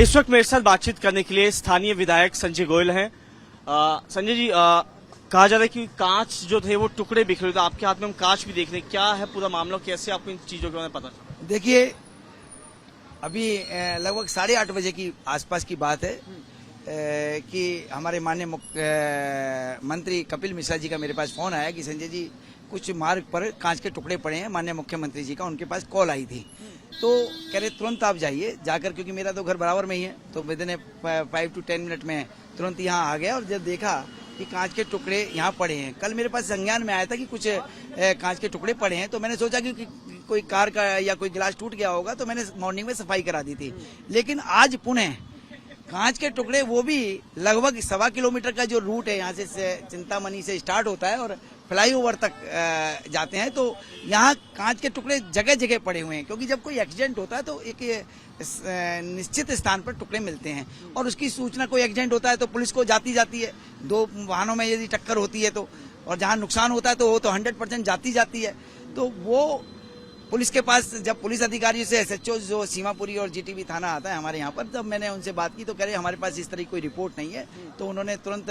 इस वक्त मेरे साथ बातचीत करने के लिए स्थानीय विधायक संजय गोयल हैं। संजय जी, कहा जा रहा है कि कांच जो थे वो टुकड़े बिखरे थे, आपके हाथ में हम कांच भी देख रहे हैं, क्या है पूरा मामला, कैसे आपको इन चीजों के बारे में पता चला? देखिए, अभी लगभग 8:30 बजे की आसपास की बात है कि हमारे माननीय मंत्री कपिल मिश्रा जी का मेरे पास फोन आया कि संजय जी कुछ मार्ग पर कांच के टुकड़े पड़े हैं, माननीय मुख्यमंत्री जी का उनके पास कॉल आई थी। तो कह रहे तुरंत आप जाइए, जाकर, क्योंकि मेरा तो घर बराबर में ही है, तो विद इन 5 to 10 मिनट में तुरंत यहाँ आ गया और जब देखा कि कांच के टुकड़े यहाँ पड़े हैं। कल मेरे पास संज्ञान में आया था कि कुछ कांच के टुकड़े पड़े हैं, तो मैंने सोचा कि कोई कार का या कोई गिलास टूट गया होगा, तो मैंने मॉर्निंग में सफाई करा दी थी। लेकिन आज पुनः कांच के टुकड़े, वो भी लगभग 1.25 किलोमीटर का जो रूट है, यहाँ से चिंतामणि से स्टार्ट होता है और फ्लाईओवर तक जाते हैं, तो यहाँ कांच के टुकड़े जगह जगह पड़े हुए हैं। क्योंकि जब कोई एक्सीडेंट होता है तो एक निश्चित स्थान पर टुकड़े मिलते हैं और उसकी सूचना, कोई एक्सीडेंट होता है तो पुलिस को जाती है, 2 वाहनों में यदि टक्कर होती है तो, और जहाँ नुकसान होता है तो वो तो 100% जाती है। तो वो पुलिस के पास, जब पुलिस अधिकारियों से SHO जो सीमापुरी और GTB थाना आता है हमारे यहाँ पर, जब मैंने उनसे बात की तो कह रहे हमारे पास इस तरह की कोई रिपोर्ट नहीं है। तो उन्होंने तुरंत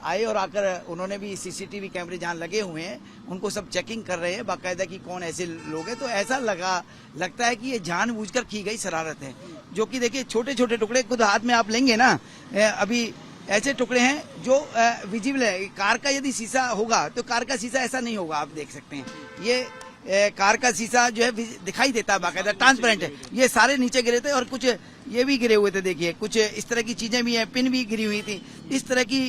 आए और आकर उन्होंने भी CCTV कैमरे जहाँ लगे हुए हैं उनको सब चेकिंग कर रहे हैं बाकायदा कि कौन ऐसे लोग हैं। तो ऐसा लगता है कि ये जानबूझकर की गई शरारत है, जो कि देखिए छोटे छोटे टुकड़े खुद हाथ में आप लेंगे ना, अभी ऐसे टुकड़े हैं जो विजिबल है। कार का यदि शीशा होगा तो कार का शीशा ऐसा नहीं होगा, आप देख सकते हैं। ये कार का शीशा जो है दिखाई देता है, बाकायदा ट्रांसपेरेंट है। ये सारे नीचे गिरे थे और कुछ ये भी गिरे हुए थे, देखिए कुछ इस तरह की चीजें भी हैं, पिन भी गिरी हुई थी, इस तरह की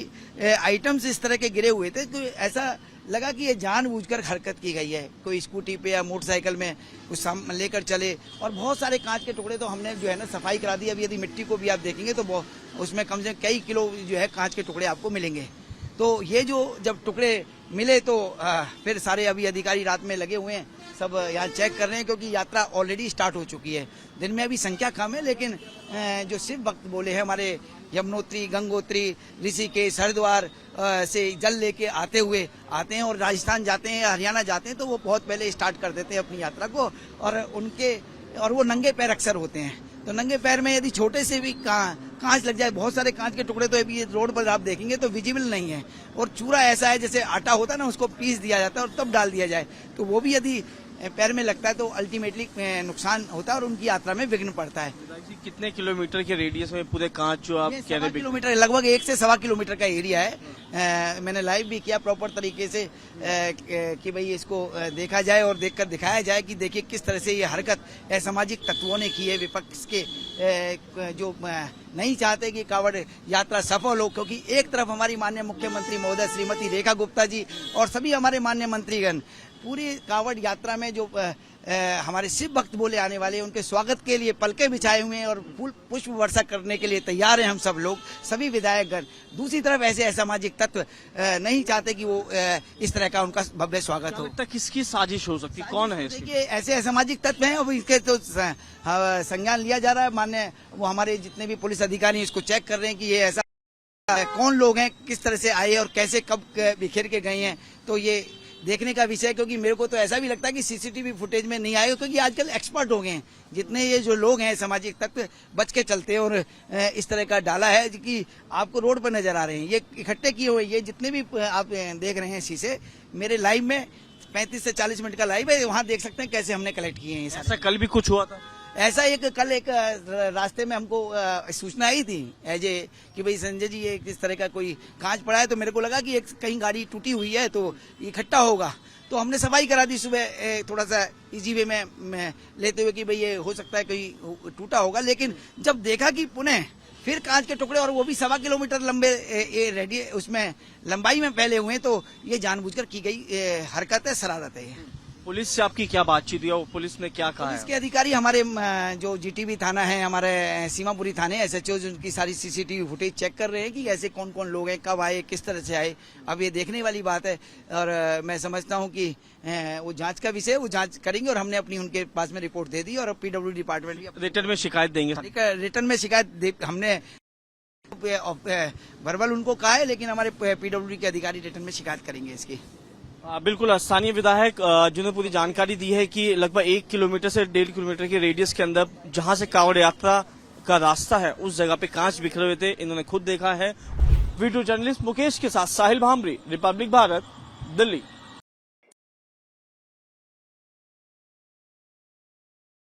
आइटम्स इस तरह के गिरे हुए थे। तो ऐसा लगा कि ये जानबूझकर हरकत की गई है। कोई स्कूटी पे या मोटरसाइकिल में कुछ लेकर चले, और बहुत सारे कांच के टुकड़े तो हमने जो है ना सफाई करा दी। अभी यदि मिट्टी को भी आप देखेंगे तो उसमें कम से कम कई किलो जो है कांच के टुकड़े आपको मिलेंगे। तो ये जो जब टुकड़े मिले तो फिर सारे अभी अधिकारी रात में लगे हुए हैं, सब यहाँ चेक कर रहे हैं, क्योंकि यात्रा ऑलरेडी स्टार्ट हो चुकी है। दिन में अभी संख्या कम है, लेकिन जो शिव भक्त बोले हैं हमारे यमुनोत्री, गंगोत्री, ऋषिकेश, हरिद्वार से जल लेके आते हैं और राजस्थान जाते हैं, हरियाणा जाते हैं, तो वो बहुत पहले स्टार्ट कर देते हैं अपनी यात्रा को। और वो नंगे पैर अक्सर होते हैं, तो नंगे पैर में यदि छोटे से भी कांच लग जाए, बहुत सारे कांच के टुकड़े तो अभी रोड पर आप देखेंगे तो विजिबल नहीं है। और चूरा ऐसा है जैसे आटा होता है ना, उसको पीस दिया जाता है और तब डाल दिया जाए, तो वो भी यदि पैर में लगता है तो अल्टीमेटली नुकसान होता है और उनकी यात्रा में विघ्न पड़ता है। कितने किलोमीटर के रेडियस में पूरे कांच जो आप कह रहे हैं? किलोमीटर, लगभग 1 से 1.25 किलोमीटर का एरिया है। मैंने लाइव भी किया प्रॉपर तरीके से कि भाई इसको देखा जाए और देखकर दिखाया जाए कि देखिए किस तरह से ये हरकत असामाजिक तत्वों ने की है। विपक्ष के जो नहीं चाहते कि कांवड़ यात्रा सफल हो, क्योंकि एक तरफ हमारी माननीय मुख्यमंत्री महोदय श्रीमती रेखा गुप्ता जी और सभी हमारे माननीय मंत्रीगण पूरी कांवड़ यात्रा में जो हमारे शिव भक्त बोले आने वाले, उनके स्वागत के लिए पलके बिछाए हुए हैं और फूल पुष्प वर्षा करने के लिए तैयार हैं हम सब लोग, सभी विधायकगण। दूसरी तरफ ऐसे असामाजिक तत्व नहीं चाहते कि वो इस तरह का उनका भव्य स्वागत हो। किसकी साजिश हो सकती, कौन है? देखिए, ऐसे असामाजिक तत्व हैं, अब इसके तो संज्ञान लिया जा रहा है। मान्य वो हमारे जितने भी पुलिस अधिकारी इसको चेक कर रहे हैं कि ये ऐसा कौन लोग हैं, किस तरह से आए और कैसे कब बिखेर के गए हैं, तो ये देखने का विषय। क्योंकि मेरे को तो ऐसा भी लगता है कि CCTV फुटेज में नहीं आएगा, क्योंकि आजकल एक्सपर्ट हो गए हैं जितने ये जो लोग हैं सामाजिक तत्व, बच के चलते हैं। और इस तरह का डाला है कि आपको रोड पर नजर आ रहे हैं, ये इकट्ठे किए हुए, ये जितने भी आप देख रहे हैं शीशे, मेरे लाइव में 35 से 40 मिनट का लाइव है, वहाँ देख सकते हैं कैसे हमने कलेक्ट किए हैं। ऐसा कल भी कुछ हुआ था? ऐसा कल एक रास्ते में हमको सूचना आई थी कि भाई संजय जी ये किस तरह का कोई कांच पड़ा है, तो मेरे को लगा कि कहीं गाड़ी टूटी हुई है तो इकट्ठा होगा, तो हमने सफाई करा दी सुबह थोड़ा सा इजी वे में लेते हुए कि भाई ये हो सकता है कहीं टूटा होगा। लेकिन जब देखा कि पुनः फिर कांच के टुकड़े, और वो भी 1.25 किलोमीटर लंबे उसमें लंबाई में फैले हुए हैं, तो ये जानबूझकर की गई हरकत है, शरारत है। पुलिस से आपकी क्या बातचीत हुई, पुलिस ने क्या कहा? पुलिस के अधिकारी हमारे जो GTB थाना है, हमारे सीमापुरी थाने SHO उनकी सारी CCTV फुटेज चेक कर रहे हैं कि ऐसे कौन कौन लोग हैं, कब आए, किस तरह से आए। अब ये देखने वाली बात है, और मैं समझता हूं कि वो जांच का विषय, वो जांच करेंगे, और हमने अपनी उनके पास में रिपोर्ट दे दी, और PWD डिपार्टमेंट भी रिटर्न में शिकायत देंगे। रिटर्न में शिकायत हमने वर्बल उनको कहा है, लेकिन हमारे PWD के अधिकारी रिटर्न में शिकायत करेंगे इसकी। बिल्कुल, स्थानीय विधायक जिन्होंने पूरी जानकारी दी है कि लगभग 1 किलोमीटर से 1.5 किलोमीटर के रेडियस के अंदर जहां से कांवड़ यात्रा का रास्ता है उस जगह पे कांच बिखरे हुए थे, इन्होंने खुद देखा है। वीडियो जर्नलिस्ट मुकेश के साथ साहिल भामरी, रिपब्लिक भारत, दिल्ली।